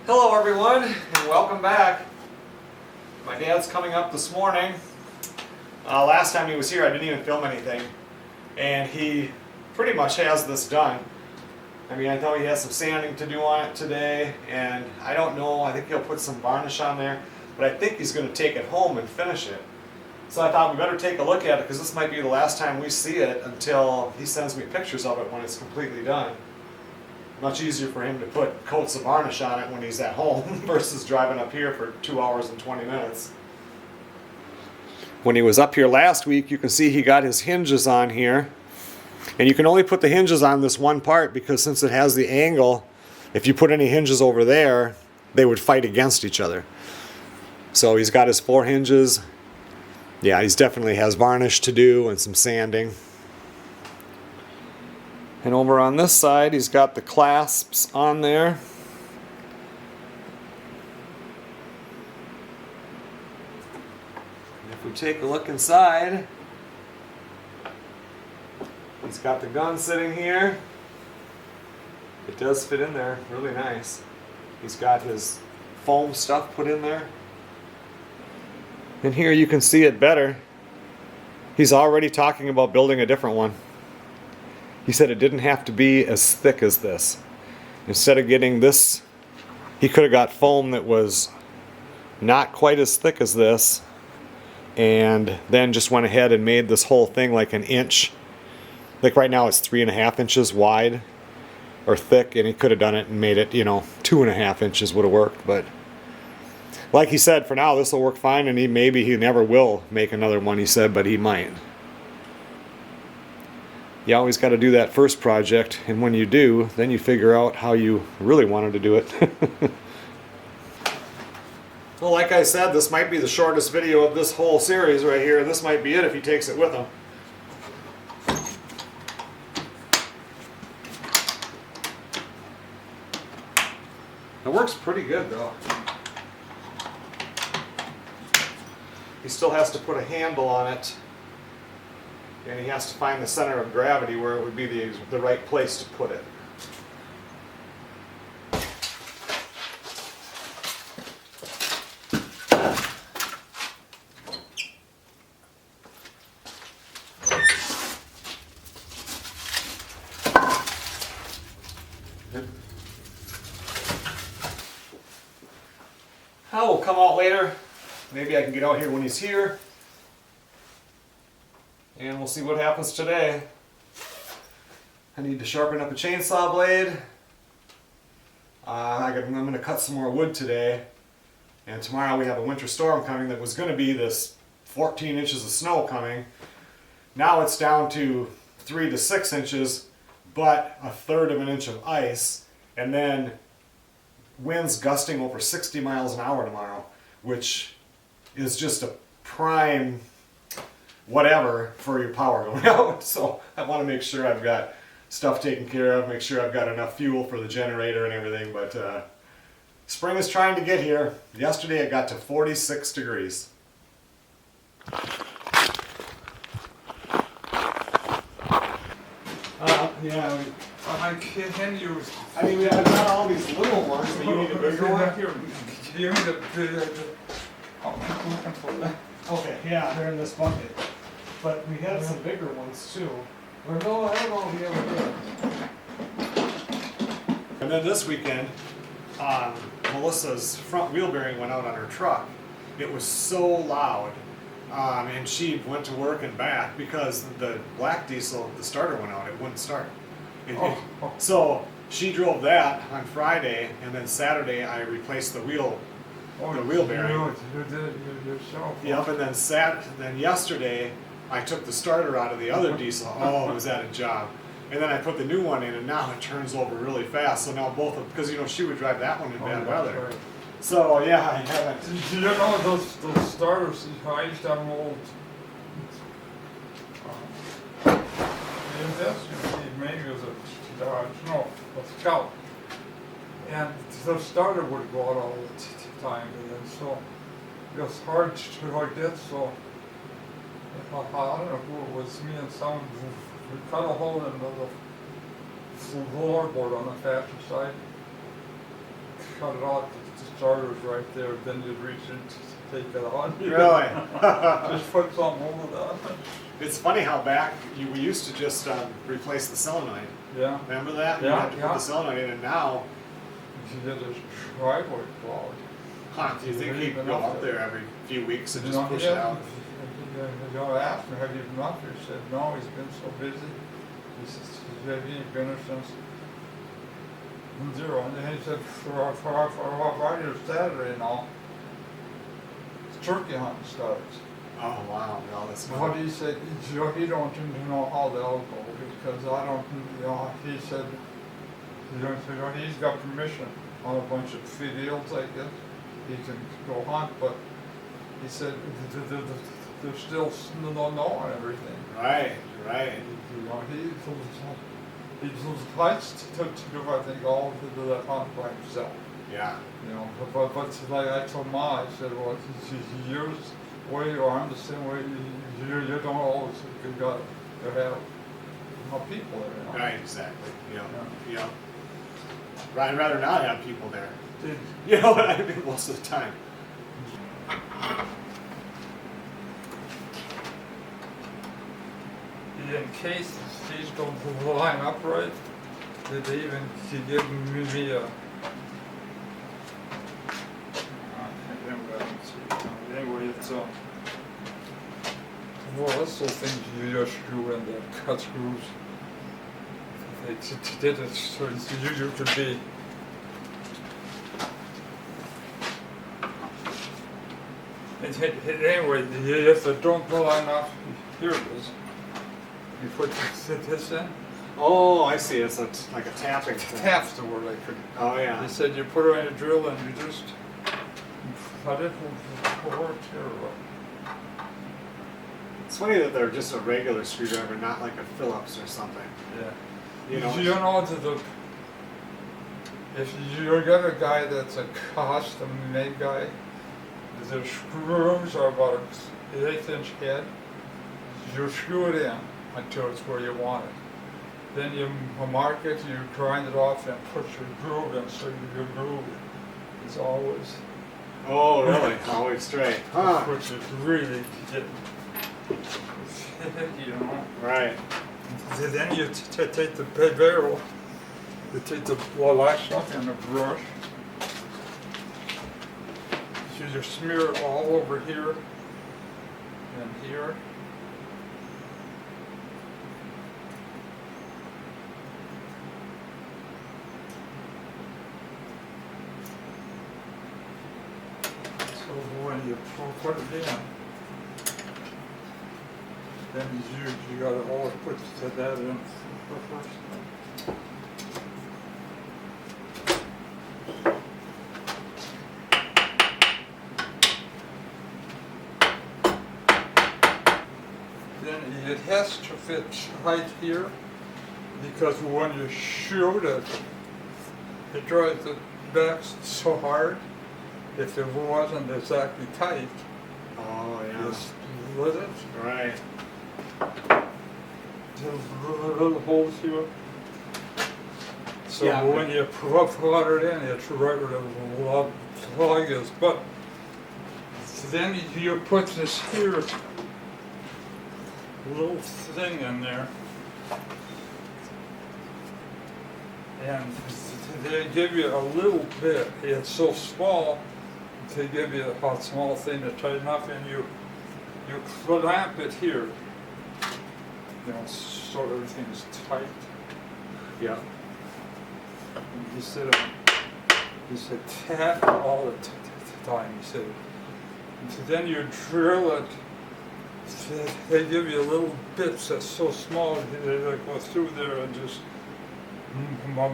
Hello everyone, and welcome back. My dad's coming up this morning. Last time he was here I didn't even film anything, and he pretty much has this done. I mean, I know he has some sanding to do on it today, and I don't know, I think he'll put some varnish on there, but I think he's going to take it home and finish it. So I thought we better take a look at it, because this might be the last time we see it until he sends me pictures of it when it's completely done. Much easier for him to put coats of varnish on it when he's at home versus driving up here for 2 hours and 20 minutes. When he was up here last week, you can see he got his hinges on here. And you can only put the hinges on this one part because since it has the angle, if you put any hinges over there, they would fight against each other. So he's got his 4 hinges. Yeah, he's definitely has varnish to do and some sanding. And over on this side, he's got the clasps on there. And if we take a look inside, he's got the gun sitting here. It does fit in there really nice. He's got his foam stuff put in there. And here you can see it better. He's already talking about building a different one. He said it didn't have to be as thick as this. Instead of getting this, he could have got foam that was not quite as thick as this, and then just went ahead and made this whole thing like an inch. Like right now it's 3.5 inches wide or thick, and he could have done it and made it, 2.5 inches would have worked. But like he said, for now this will work fine, and maybe he never will make another one, he said, but he might. You always got to do that first project, and when you do, then you figure out how you really wanted to do it. Well, like I said, this might be the shortest video of this whole series right here, and this might be it if he takes it with him. It works pretty good though. He still has to put a handle on it, and he has to find the center of gravity where it would be the right place to put it. I will come out later. Maybe I can get out here when he's here. And we'll see what happens today. I need to sharpen up a chainsaw blade. I'm going to cut some more wood today. And tomorrow we have a winter storm coming that was going to be this 14 inches of snow coming. Now it's down to 3 to 6 inches, but 1/3 of an inch of ice. And then winds gusting over 60 miles an hour tomorrow, which is just a prime whatever for your power going out. So I want to make sure I've got stuff taken care of, make sure I've got enough fuel for the generator and everything, but spring is trying to get here. Yesterday it got to 46 degrees. Yeah, I can use. I mean, I've got all these little ones, but you need a bigger one? Give me the I'm looking for that. Okay, yeah, they're in this bucket. But we had some bigger ones too. Or no, I don't know if we ever did. And then this weekend, Melissa's front wheel bearing went out on her truck. It was so loud, and she went to work and back because the black diesel, the starter went out. It wouldn't start. So she drove that on Friday, and then Saturday I replaced the wheel bearing. You did it yourself. Yep, and then yesterday I took the starter out of the other diesel. Oh, it was at a job. And then I put the new one in, and now it turns over really fast. So now both of, because she would drive that one in bad weather. Right. So yeah, I haven't. Do you know those starters? I used to have them old. Maybe it was a Dodge, no, a Scout. And the starter would go out all the time, and so it was hard to like that. So I don't know who it was, me and someone, we cut a hole in the floorboard on the passenger side, cut it out, the starter's right there, then you'd reach in to take it out. Really? Just put something over that. It's funny how back we used to just replace the solenoid. Yeah. Remember that? You Yeah, had to put yeah. the solenoid in, and now, You get this driveway plowed. do you think he'd go out there every few weeks and You just know, push yeah, it out? You know, I asked him, have you been up here? He said, no, he's been so busy. He says, have you been here since 0? And then he said, for Friday or Saturday now, turkey hunting starts. Oh wow, no, that's But cool. he said, you know, he don't know how they'll go because I don't, you know, he said, you know, he's got permission on a bunch of fields, I guess. He can go hunt, but he said there's still no and everything. Right, right. You know, he likes to do, I think, all of the hunt by himself. Yeah. You know, but like I told Ma, I said, well, you're the way you are, I'm the same way. You don't always got to have people there. You know? Right, exactly. You know, Yeah. you know. I'd rather not have people there. Did- You know what I mean? Most of the time. In case these don't line up right, they even give me a. Anyway, it's well, that's the thing you just screw in the cut screws. They did it so you could be. Anyway, if they don't line up, here it is. You put this in. Oh, I see. It's like a tapping thing. Taps the word I could. Oh yeah. They said you put it in a drill and you just cut it forward here. It's funny that they're just a regular screwdriver, not like a Phillips or something. Yeah. You know. You know if you got a guy that's a custom made guy, the screws are about an 1/8-inch head. You screw it in until it's where you want it. Then you mark it, you grind it off, and put your groove in. So your groove is always, Oh really? Always straight. Huh. which is really getting, you know. Right. Then you take the barrel, you take the wax off in a brush. You just smear it all over here and here. So when you put it in, then you gotta always put that in first. Then it has to fit right here because when you shoot it, it drives it back so hard. If it wasn't exactly tight, Oh you yeah. split it. Right. There's little holes here. So Yeah. when you put it in, it's right where the plug is. But then you put this here little thing in there, and they give you a little bit. It's so small, they give you a small thing to tighten up, and you clamp it here. You know, so everything is tight. Yeah. And he said tap all the time. He said, and so then you drill it. They give you little bits that's so small they go through there and just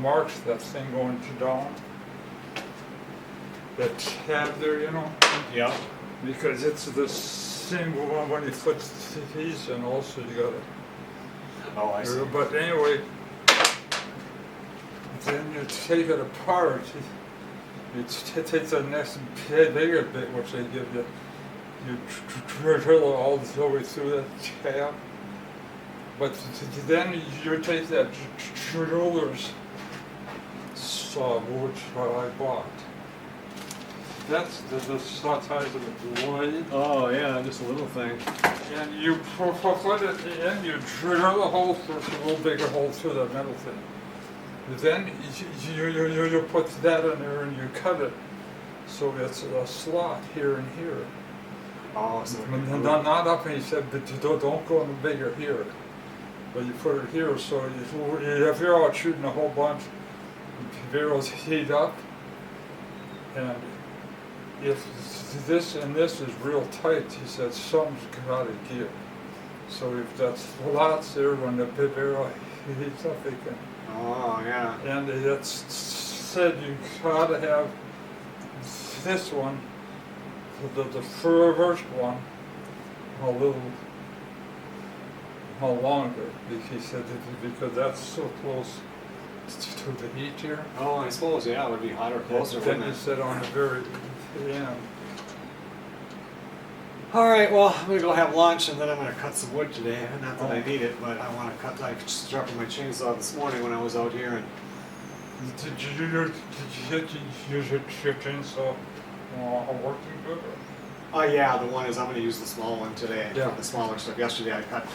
marks that thing going down. That tab there, you know. Yeah. Because it's the same one when you put these in. Also, you gotta. Oh, I see. But anyway, then you take it apart. You take the next bigger bit, which they give you. You drill it all the way through that tab. But then you take that driller's saw, which I bought. that's the size of the blade. Oh yeah, just a little thing. And you put it in, you drill a hole through, a little bigger hole through the metal thing. Then you put that in there and you cut it so it's a slot here and here. Oh, so Not up, and he said, but don't go any bigger here. But you put it here, so if you're out shooting a whole bunch, the barrels heat up, and if this and this is real tight, he said, something's got to give. So if that's lots there, when the barrel heats up, it can. Oh yeah. And it said you got to have this one, the first one, a little longer. He said because that's so close to the heat here. Oh, I suppose yeah, it would be hotter closer. Then Wouldn't he it? said on the very end. All right, well, I'm gonna go have lunch and then I'm gonna cut some wood today. Not that I need it, but I want to cut. I sharpened my chainsaw this morning when I was out here, and Did you use your chainsaw working good? oh yeah, the one is I'm gonna use the small one today. Yeah. For the smaller stuff. Yesterday I cut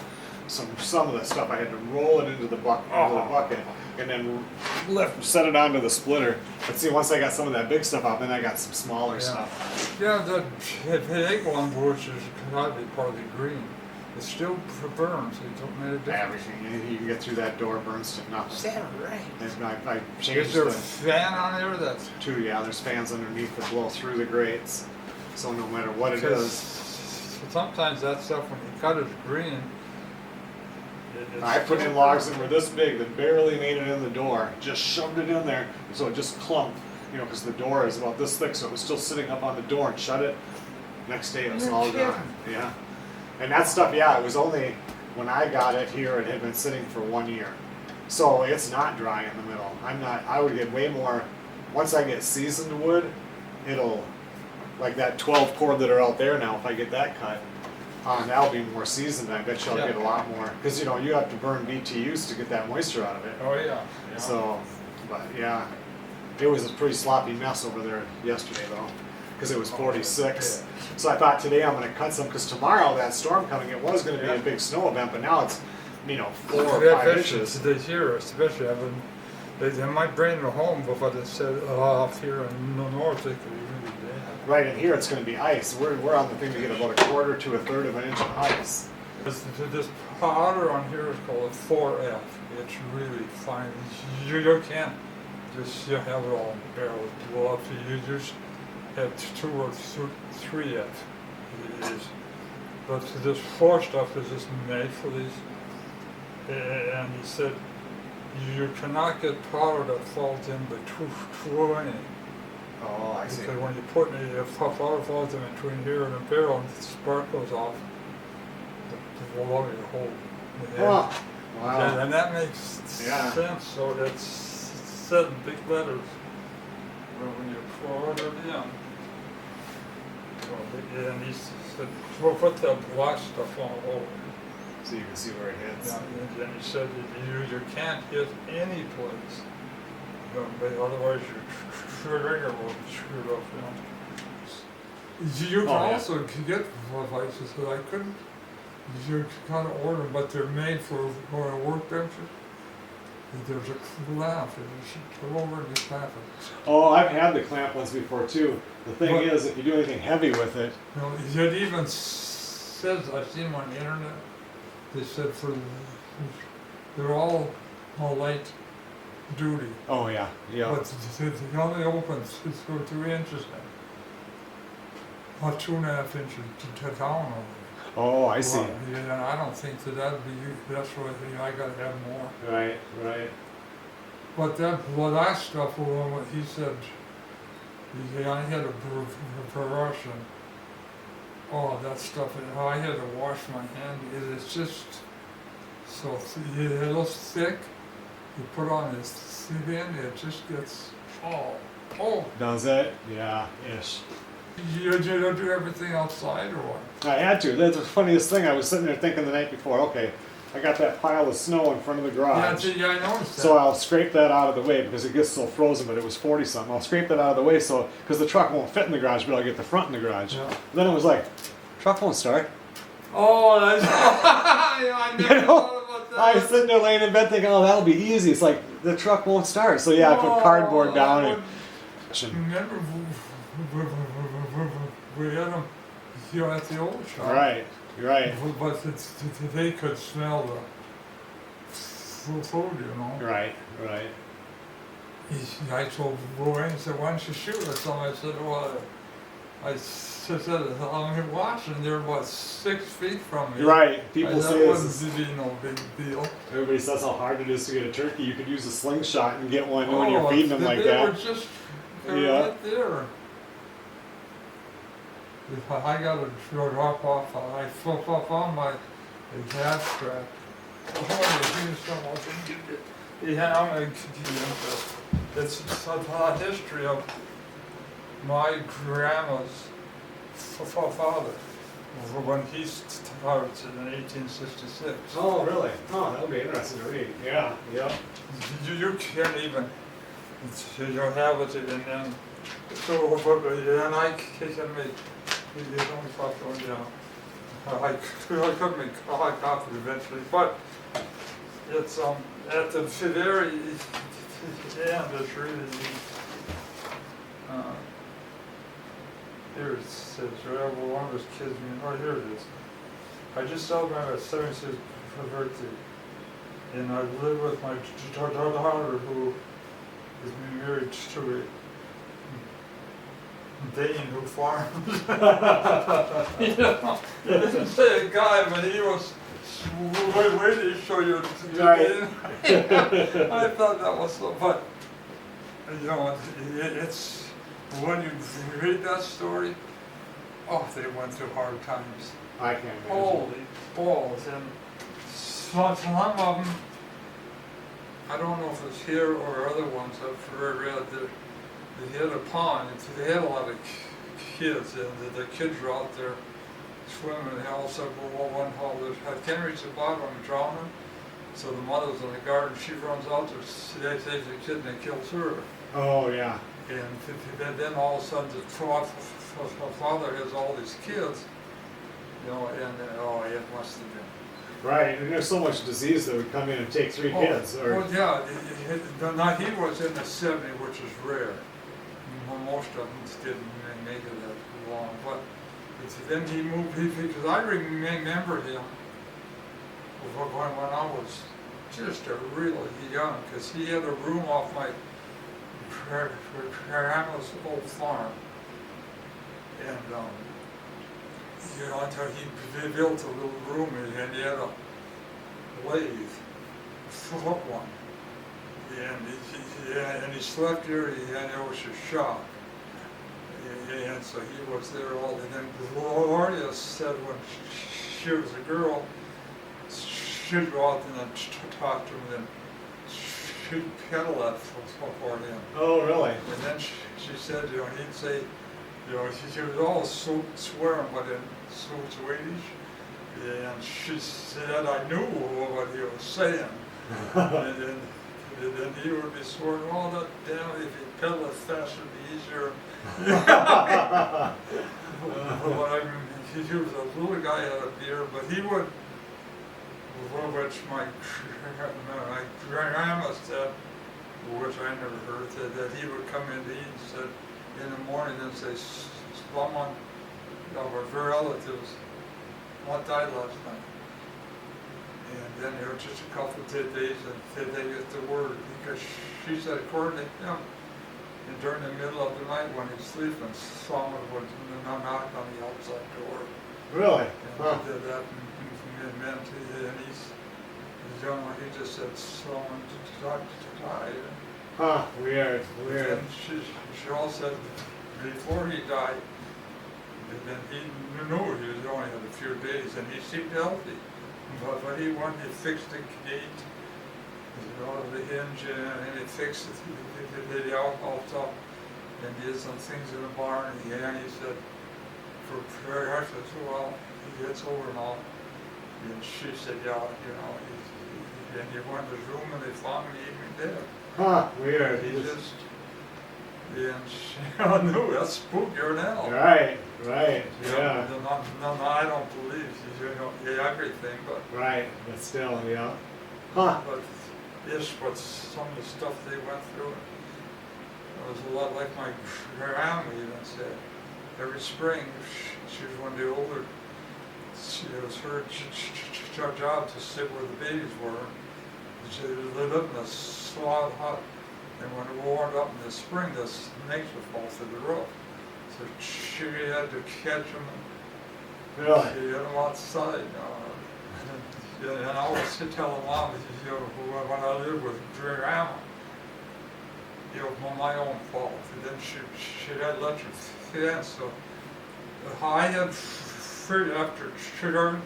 some of the stuff. I had to roll it into the bucket, and then set it onto the splitter. But see, once I got some of that big stuff out, then I got some smaller stuff. Yeah, the big one, which is probably part of the green, it still burns. It don't make a difference. Everything you can get through that door burns to nothing. Is that right? And I changed Is there a the fan on there that's... two. Yeah, there's fans underneath that blow through the grates, so no matter what it Because is. sometimes that stuff, when you cut it green, I put in logs that were this big that barely made it in the door. Just shoved it in there, so it just clumped. You know, because the door is about this thick, so it was still sitting up on the door, and shut it. Next day it was all gone. Yeah, and that stuff, yeah, it was only when I got it here. It had been sitting for 1 year, so it's not dry in the middle. I would get way more. Once I get seasoned wood, it'll like that 12 cord that are out there now. If I get that cut. That'll be more seasoned. I bet you'll get a lot more because you know you have to burn BTUs to get that moisture out of it. Oh yeah. So, but yeah, it was a pretty sloppy mess over there yesterday though, because it was 46. So I thought today I'm going to cut some because tomorrow that storm coming, it was going to be a big snow event, but now it's 4 or 5 inches. This year, especially, they might bring it home, but they said off here in the north, it could be really bad. Right, and here it's going to be ice. We're on the thing to get about 1/4 to 1/3 of an inch of ice. This powder on here is called a 4F. It's really fine. You can't just have it all in the barrel. Well, if you just have 2 or 3F, it is. But this 4 stuff is just made for these. And he said you cannot get powder that falls in between. Oh, I see. Because when you put it, if powder falls in between here and the barrel and the spark goes off, the water will hold. Oh, wow. And that makes sense. So it's said in big letters when you pour it in. So, and he said, put the black stuff on over. So you can see where it hits. Yeah, and he said you can't hit any place. But otherwise your trigger will be screwed up. You can also get devices that I couldn't. You kind of order them, but they're made for workbenches. There's a clamp, and you should go over and you clamp it. Oh, I've had the clamp ones before too. The thing is, if you do anything heavy with it, It even says, I've seen them on the internet. They said they're all light duty. oh yeah, yeah. But the only opens is go 2 inches now. Or 2.5 inches to down over. Oh, I see. Well, and I don't think that'd be, that's what I gotta have more. Right, right. But that last stuff, what he said, I had a brush and, oh, that stuff, I had to wash my hand. It is just so it looks thick. You put on this thin, it just gets, oh. Does it? Yeah, ish. You do everything outside or what? I had to. That's the funniest thing. I was sitting there thinking the night before, okay, I got that pile of snow in front of the Yeah, garage. yeah, I noticed that. So I'll scrape that out of the way because it gets so frozen, but it was 40 something. I'll scrape that out of the way so, because the truck won't fit in the garage, but I'll get the front in the garage. Yeah. Then it was like, truck won't start. Oh, that's, I never thought about that. I was sitting there laying in bed thinking, oh, that'll be easy. It's like, the truck won't start. So yeah, I put cardboard down and... Remember, we had them here at the old shop. Right, you're right. But they could smell the food, you know. Right, right. I told Roy, he said, why don't you shoot or something? I said, well, I said, I'm watching, they're about 6 feet from me. Right, people say that this wouldn't be no big deal. Everybody says how hard it is to get a turkey. You could use a slingshot and get one when you're feeding them like they that. Were just, they were right there. I got to drop off. I flip up on my gas strap. Yeah, I'm going to it's a history of my grandma's father when he started in 1866. Oh, really? Oh, that'll be interesting to read. Yeah, yeah. You can't even have it and then and I can make I could make coffee eventually, but it's at the very end it's really here it says whatever one of those kids oh here it is. I just celebrated my 76th birthday and I live with my daughter who is married to a Dane who farms. You know, he didn't say a guy, but he was wait to show you. Right. I thought that was so, but you know, it's when you read that story. Oh, they went through hard times. I can't imagine. Holy balls! And some of them, I don't know if it's here or other ones I've read that. They had a pond, and they had a lot of kids, and the kids were out there swimming, and they all said, well, one haul, I can't reach the bottom, I'm drowning. So the mother's in the garden, she runs out there, they saves the kid, and they kills her. Oh, yeah. And then all of a sudden, the father has all these kids, you know, and oh, it must have been. Right, and there's so much disease that would come in and take 3 kids. Or... Well, yeah, now he was in the 70s, which is rare. Most of them didn't make it that long, but then he moved, because I remember him when I was just really young, because he had a room off my grandma's old farm, and you know, until he built a little room and he had a lathe, foot one. And he slept here, and it was his shop. And so he was there all day. And then Gloria said when she was a girl, she'd go out and then talk to him, and then she'd pedal that for him. Oh, really? And then she said, you know, he'd say, you know, he was all so swearing, but in so Swedish. And she said, I knew what he was saying. And then he would be swearing, oh, that damn, if he pedaled fast, it would be easier. He was a little guy had a beard, but he would, which my grandma said, which I never heard, that he would come in to eat and said, in the morning and say, someone of our relatives died last night. And then there were just a couple of days and they get the word, because she said, according to him, and during the middle of the night when he's sleeping, someone would knock on the outside door. Really? And Huh. that meant, and he's young, he just said, someone died. Huh, weird, weird. And she also said, before he died, then he knew he only had a few days, and he seemed healthy. But he wanted to fix the gate, you know, the hinge, and he fixed the alcohol top, and did some things in the barn. And he said, for prayer, I said, well, it's over now. And she said, yeah, you know, and he went to his room and they found me eating there. Huh, weird. He just, and she knew that's spookier than hell. Right, Yeah. No, I don't believe you know everything, but Right, but still, yeah. Huh. but some of the stuff they went through, it was a lot like my grandma even said. Every spring, she was one of the older. It was her job to sit where the babies were. She lived in a slot hut, and when it warmed up in the spring, the snakes would fall through the roof. So she had to catch them. Really? She had them outside. And I always tell them, Mom, you know, when I lived with grandma, you know, my own fault. And then she had electric fence, so I had free after church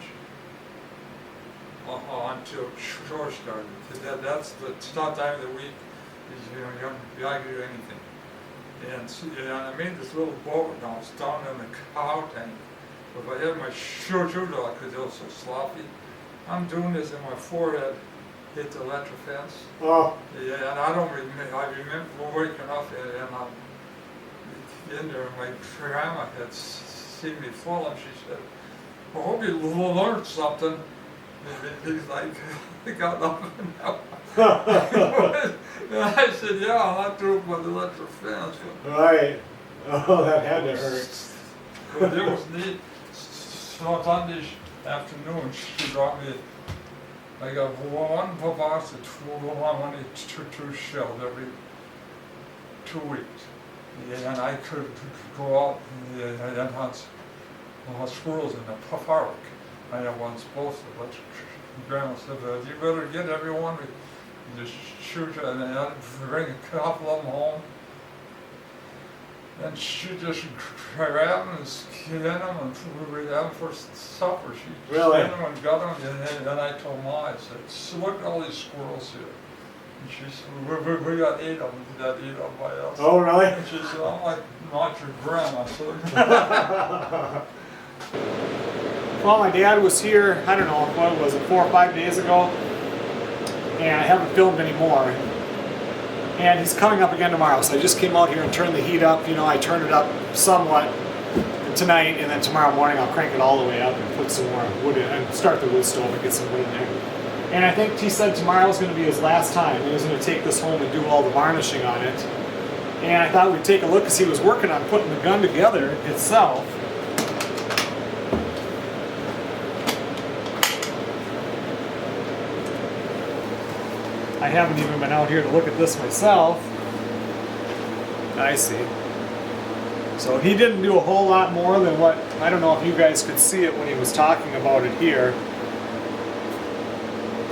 until church started. That's the time of the week. You know, you don't do anything. And I made this little boat and I was down in the cow tank. But if I had my shoes on because they were so sloppy, I'm doing this and my forehead hit the electric fence. Oh. Yeah, and I remember waking up and I'm in there and my grandma had seen me fall and she said, I hope you learned something. And he's like, I got up and up. And I said, yeah, I threw up by the electric fence. Right. Oh, that had to hurt. But it was neat. So Sunday afternoon, she brought me, I got one box of two shells every 2 weeks. Yeah, and I could go out and hunt squirrels in the park. I wasn't supposed to, but Grandma said, you better get everyone. Just shoot and then bring a couple of them home. And she just grabbed them and skinned them and we had them for supper. She Really? skinned them and got them. And then I told Ma, I said, so look at all these squirrels here. And she said, we got 8 of them that eat up by us. Oh, really? And she said, I'm like, not your grandma. So Well, my dad was here, I don't know, what was it, 4 or 5 days ago? And I haven't filmed anymore. And he's coming up again tomorrow, so I just came out here and turned the heat up. You know, I turned it up somewhat tonight, and then tomorrow morning I'll crank it all the way up and put some more wood in, and start the wood stove and get some wood in there. And I think he said tomorrow's going to be his last time. He was going to take this home and do all the varnishing on it. And I thought we'd take a look because he was working on putting the gun together itself. I haven't even been out here to look at this myself. I see. So he didn't do a whole lot more than what, I don't know if you guys could see it when he was talking about it here.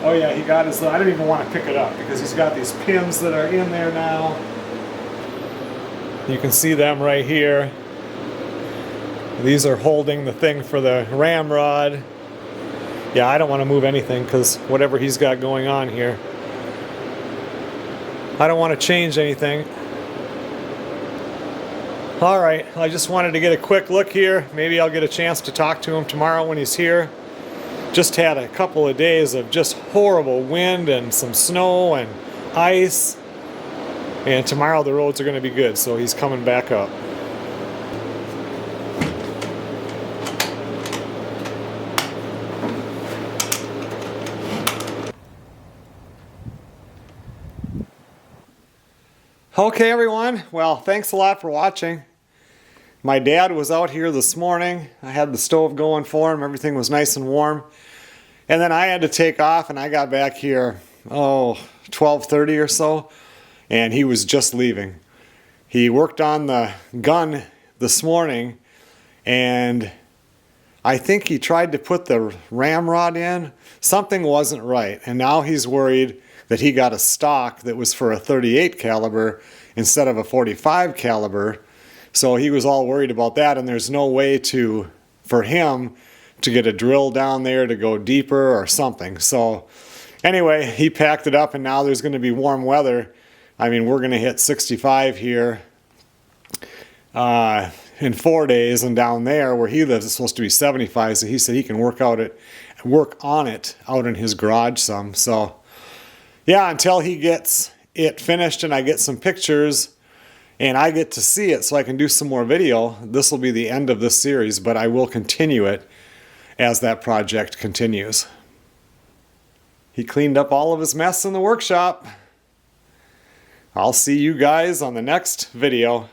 Oh yeah, he got his, I don't even want to pick it up because he's got these pins that are in there now. You can see them right here. These are holding the thing for the ramrod. Yeah, I don't want to move anything because whatever he's got going on here. I don't want to change anything. Alright, I just wanted to get a quick look here. Maybe I'll get a chance to talk to him tomorrow when he's here. Just had a couple of days of just horrible wind and some snow and ice. And tomorrow the roads are going to be good, so he's coming back up. Okay everyone, well thanks a lot for watching. My dad was out here this morning. I had the stove going for him, everything was nice and warm. And then I had to take off and I got back here, 12:30 or so, and he was just leaving. He worked on the gun this morning and I think he tried to put the ramrod in. Something wasn't right, and now he's worried that he got a stock that was for a 38 caliber instead of a 45 caliber. So he was all worried about that, and there's no way for him to get a drill down there to go deeper or something. So anyway, he packed it up, and now there's going to be warm weather. I mean, we're going to hit 65 here in 4 days, and down there where he lives it's supposed to be 75, so he said he can work out at work on it out in his garage some. So yeah, until he gets it finished and I get some pictures and I get to see it so I can do some more video, this will be the end of this series, but I will continue it as that project continues. He cleaned up all of his mess in the workshop. I'll see you guys on the next video.